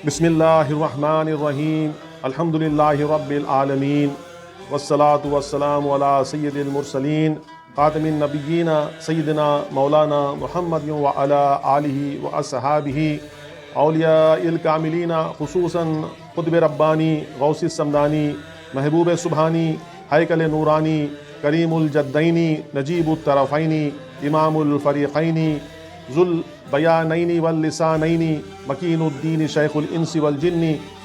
بسم اللہ الرحمن الرحیم الحمد للہ رب العالمین والصلاة والسلام علی سید المرسلین خاتم النبیین سیدنا مولانا محمد وعلی آلہ واصحابہ اولیاء الکاملین خصوصاً قطب ربانی غوث السمدانی محبوب سبحانی ہیکل نورانی کریم الجدینی نجیب الطرفین امام الفریقین ذو البیانین واللسانین مکین الدین شیخ الانس والجن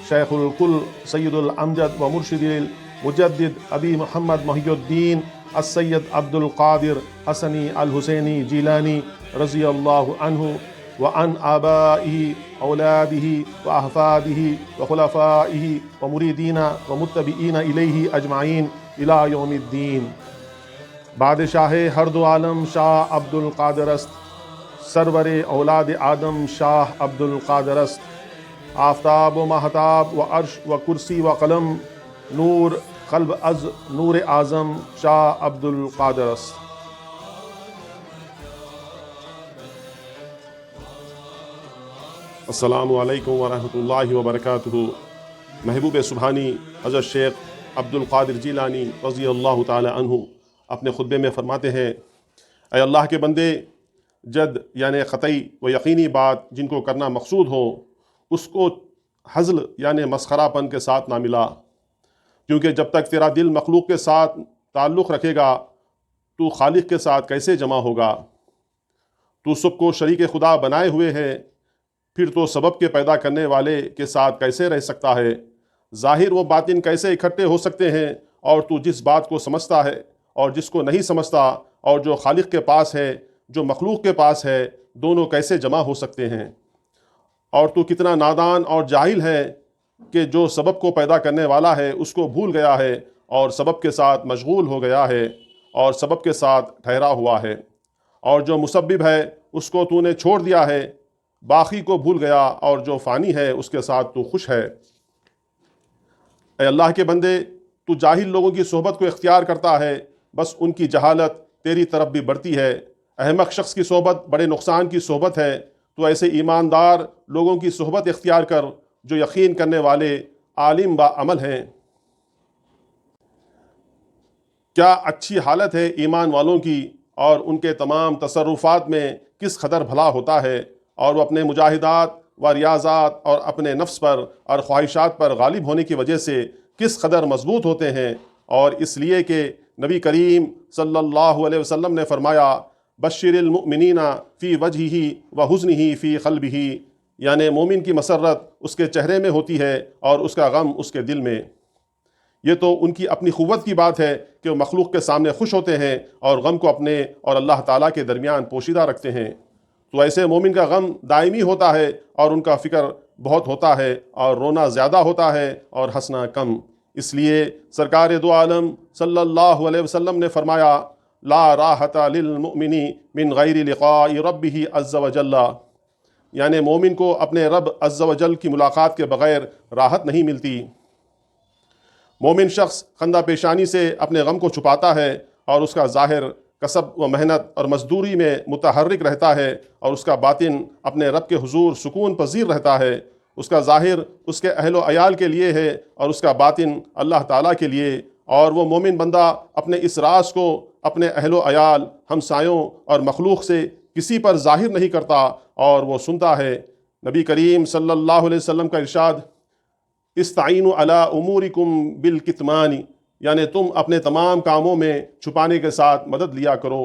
شیخ الکل سید الامجد ومرشد المجدد ابی محمد محی الدین السید عبد القادر حسنی الحسینی جیلانی رضی اللہ عنہ وعن آبائه أولاده وأحفاده وخلفائه ومريدين ومتبعين إليه أجمعين إلى يوم الدين. بادشاہ ہر دو عالم شاہ عبد القادر است، سرور اولاد آدم شاہ عبد القادر است. آفتاب و ماہتاب و عرش و کرسی و قلم نور قلب از نور اعظم شاہ عبد القادر است. السلام علیکم ورحمۃ اللہ وبرکاتہ. محبوب سبحانی حضرت شیخ عبد القادر جیلانی رضی اللہ تعالی عنہ اپنے خطبے میں فرماتے ہیں، اے اللہ کے بندے، جد یعنی قطعی و یقینی بات جن کو کرنا مقصود ہو اس کو ہزل یعنی مسخرہ پن کے ساتھ نہ ملا، کیونکہ جب تک تیرا دل مخلوق کے ساتھ تعلق رکھے گا تو خالق کے ساتھ کیسے جمع ہوگا؟ تو سب کو شریک خدا بنائے ہوئے ہے، پھر تو سبب کے پیدا کرنے والے کے ساتھ کیسے رہ سکتا ہے؟ ظاہر و باطن کیسے اکٹھے ہو سکتے ہیں؟ اور تو جس بات کو سمجھتا ہے اور جس کو نہیں سمجھتا، اور جو خالق کے پاس ہے جو مخلوق کے پاس ہے، دونوں کیسے جمع ہو سکتے ہیں؟ اور تو کتنا نادان اور جاہل ہے کہ جو سبب کو پیدا کرنے والا ہے اس کو بھول گیا ہے اور سبب کے ساتھ مشغول ہو گیا ہے اور سبب کے ساتھ ٹھہرا ہوا ہے، اور جو مسبب ہے اس کو تو نے چھوڑ دیا ہے، باقی کو بھول گیا، اور جو فانی ہے اس کے ساتھ تو خوش ہے. اے اللہ کے بندے، تو جاہل لوگوں کی صحبت کو اختیار کرتا ہے، بس ان کی جہالت تیری طرف بھی بڑھتی ہے. احمق شخص کی صحبت بڑے نقصان کی صحبت ہے. تو ایسے ایماندار لوگوں کی صحبت اختیار کر جو یقین کرنے والے عالم با عمل ہیں. کیا اچھی حالت ہے ایمان والوں کی، اور ان کے تمام تصرفات میں کس قدر بھلا ہوتا ہے، اور وہ اپنے مجاہدات و ریاضات اور اپنے نفس پر اور خواہشات پر غالب ہونے کی وجہ سے کس قدر مضبوط ہوتے ہیں. اور اس لیے کہ نبی کریم صلی اللہ علیہ وسلم نے فرمایا، بشر المؤمنین فی وجہہ و حزنہ فی قلبہ، یعنی مومن کی مسرت اس کے چہرے میں ہوتی ہے اور اس کا غم اس کے دل میں. یہ تو ان کی اپنی قوت کی بات ہے کہ وہ مخلوق کے سامنے خوش ہوتے ہیں اور غم کو اپنے اور اللہ تعالیٰ کے درمیان پوشیدہ رکھتے ہیں. تو ایسے مومن کا غم دائمی ہوتا ہے اور ان کا فکر بہت ہوتا ہے، اور رونا زیادہ ہوتا ہے اور ہنسنا کم. اس لیے سرکار دو عالم صلی اللہ علیہ وسلم نے فرمایا، لا راحت للمؤمن من غیر لقاء ربہ عز وجل، یعنی مومن کو اپنے رب عز وجل کی ملاقات کے بغیر راحت نہیں ملتی. مومن شخص خندہ پیشانی سے اپنے غم کو چھپاتا ہے، اور اس کا ظاہر کسب و محنت اور مزدوری میں متحرک رہتا ہے، اور اس کا باطن اپنے رب کے حضور سکون پذیر رہتا ہے. اس کا ظاہر اس کے اہل و عیال کے لیے ہے اور اس کا باطن اللہ تعالیٰ کے لیے. اور وہ مومن بندہ اپنے اس راز کو اپنے اہل و عیال، ہمسایوں اور مخلوق سے کسی پر ظاہر نہیں کرتا، اور وہ سنتا ہے. نبی کریم صلی اللہ علیہ وسلم کا ارشاد، استعینوا علی امورکم بالکتمان، یعنی تم اپنے تمام کاموں میں چھپانے کے ساتھ مدد لیا کرو.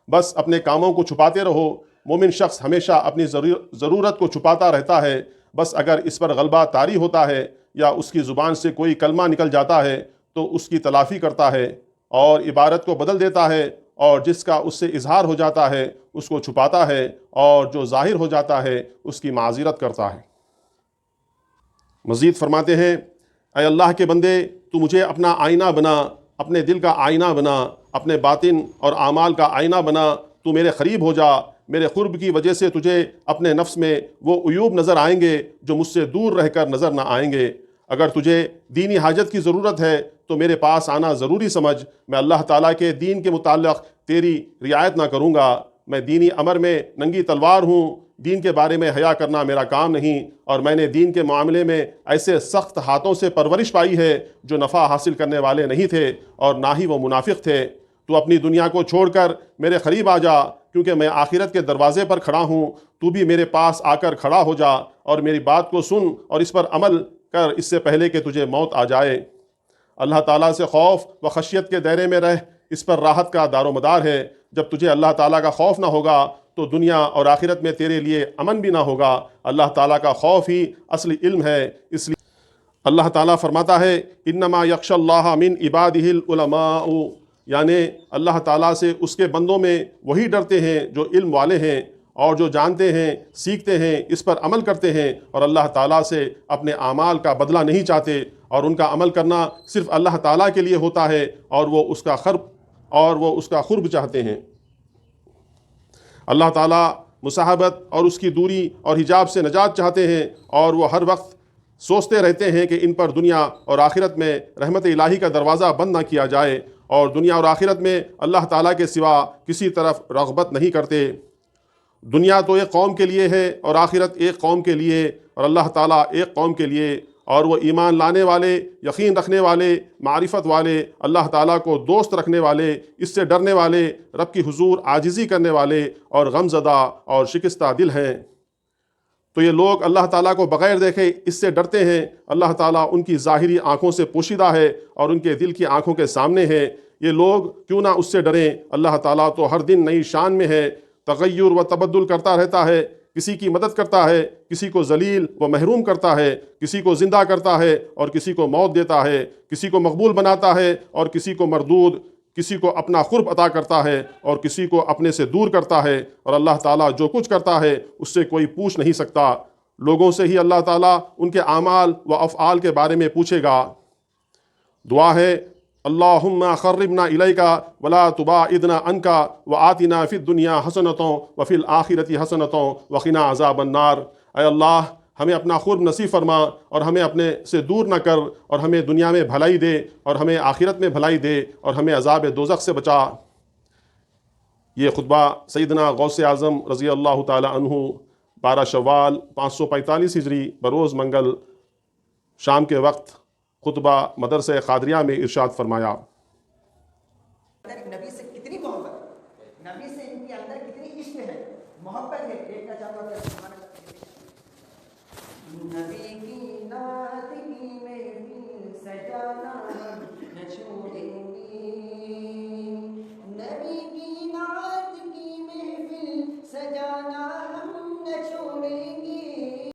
بس اپنے کاموں کو چھپاتے رہو. مومن شخص ہمیشہ اپنی ضرورت کو چھپاتا رہتا ہے، بس اگر اس پر غلبہ طاری ہوتا ہے یا اس کی زبان سے کوئی کلمہ نکل جاتا ہے تو اس کی تلافی کرتا ہے اور عبارت کو بدل دیتا ہے، اور جس کا اس سے اظہار ہو جاتا ہے اس کو چھپاتا ہے، اور جو ظاہر ہو جاتا ہے اس کی معذرت کرتا ہے. مزید فرماتے ہیں، اے اللہ کے بندے، تو مجھے اپنا آئینہ بنا، اپنے دل کا آئینہ بنا، اپنے باطن اور اعمال کا آئینہ بنا. تو میرے قریب ہو جا. میرے قرب کی وجہ سے تجھے اپنے نفس میں وہ عیوب نظر آئیں گے جو مجھ سے دور رہ کر نظر نہ آئیں گے. اگر تجھے دینی حاجت کی ضرورت ہے تو میرے پاس آنا ضروری سمجھ. میں اللہ تعالیٰ کے دین کے متعلق تیری رعایت نہ کروں گا. میں دینی امر میں ننگی تلوار ہوں. دین کے بارے میں حیا کرنا میرا کام نہیں، اور میں نے دین کے معاملے میں ایسے سخت ہاتھوں سے پرورش پائی ہے جو نفع حاصل کرنے والے نہیں تھے اور نہ ہی وہ منافق تھے۔ تو اپنی دنیا کو چھوڑ کر میرے قریب آ جا، کیونکہ میں آخرت کے دروازے پر کھڑا ہوں۔ تو بھی میرے پاس آ کر کھڑا ہو جا اور میری بات کو سن اور اس پر عمل کر، اس سے پہلے کہ تجھے موت آ جائے۔ اللہ تعالیٰ سے خوف و خشیت کے دائرے میں رہ، اس پر راحت کا دار و مدار ہے۔ جب تجھے اللہ تعالیٰ کا خوف نہ ہوگا تو دنیا اور آخرت میں تیرے لیے امن بھی نہ ہوگا۔ اللہ تعالیٰ کا خوف ہی اصلی علم ہے۔ اس لیے اللہ تعالیٰ فرماتا ہے انما یخشی اللہ من عبادہ العلماء، یعنی اللہ تعالیٰ سے اس کے بندوں میں وہی ڈرتے ہیں جو علم والے ہیں اور جو جانتے ہیں، سیکھتے ہیں، اس پر عمل کرتے ہیں، اور اللہ تعالیٰ سے اپنے اعمال کا بدلہ نہیں چاہتے، اور ان کا عمل کرنا صرف اللہ تعالیٰ کے لیے ہوتا ہے، اور وہ اس کا قرب چاہتے ہیں۔ اللہ تعالیٰ مصاحبت اور اس کی دوری اور حجاب سے نجات چاہتے ہیں، اور وہ ہر وقت سوچتے رہتے ہیں کہ ان پر دنیا اور آخرت میں رحمت الہی کا دروازہ بند نہ کیا جائے، اور دنیا اور آخرت میں اللہ تعالیٰ کے سوا کسی طرف رغبت نہیں کرتے۔ دنیا تو ایک قوم کے لیے ہے اور آخرت ایک قوم کے لیے، اور اللہ تعالیٰ ایک قوم کے لیے، اور وہ ایمان لانے والے، یقین رکھنے والے، معرفت والے، اللہ تعالیٰ کو دوست رکھنے والے، اس سے ڈرنے والے، رب کی حضور عاجزی کرنے والے اور غم زدہ اور شکستہ دل ہیں۔ تو یہ لوگ اللہ تعالیٰ کو بغیر دیکھے اس سے ڈرتے ہیں۔ اللہ تعالیٰ ان کی ظاہری آنکھوں سے پوشیدہ ہے اور ان کے دل کی آنکھوں کے سامنے ہے۔ یہ لوگ کیوں نہ اس سے ڈریں؟ اللہ تعالیٰ تو ہر دن نئی شان میں ہے، تغیر و تبدل کرتا رہتا ہے، کسی کی مدد کرتا ہے، کسی کو ذلیل و محروم کرتا ہے، کسی کو زندہ کرتا ہے اور کسی کو موت دیتا ہے، کسی کو مقبول بناتا ہے اور کسی کو مردود، کسی کو اپنا قرب عطا کرتا ہے اور کسی کو اپنے سے دور کرتا ہے، اور اللہ تعالیٰ جو کچھ کرتا ہے اس سے کوئی پوچھ نہیں سکتا۔ لوگوں سے ہی اللہ تعالیٰ ان کے اعمال و افعال کے بارے میں پوچھے گا۔ دعا ہے اللہم قربنا الیک ولا تباعدنا عنک وآتنا فی الدنیا حسنۃ وفی الآخرۃ حسنۃ وقنا عذاب النار۔ اے اللہ، ہمیں اپنا قرب نصیب فرما اور ہمیں اپنے سے دور نہ کر، اور ہمیں دنیا میں بھلائی دے اور ہمیں آخرت میں بھلائی دے، اور ہمیں عذاب دوزخ سے بچا۔ یہ خطبہ سیدنا غوث اعظم رضی اللہ تعالی عنہ 12 شوال 545 ہجری بروز منگل شام کے وقت خطبہ مدرسہ قادریہ میں ارشاد فرمایا۔ نبی سے کتنی محبت، نبی سے ان کے اندر کتنی عشق ہے، محبت ہے، ایک کا جواب ہے نبی کی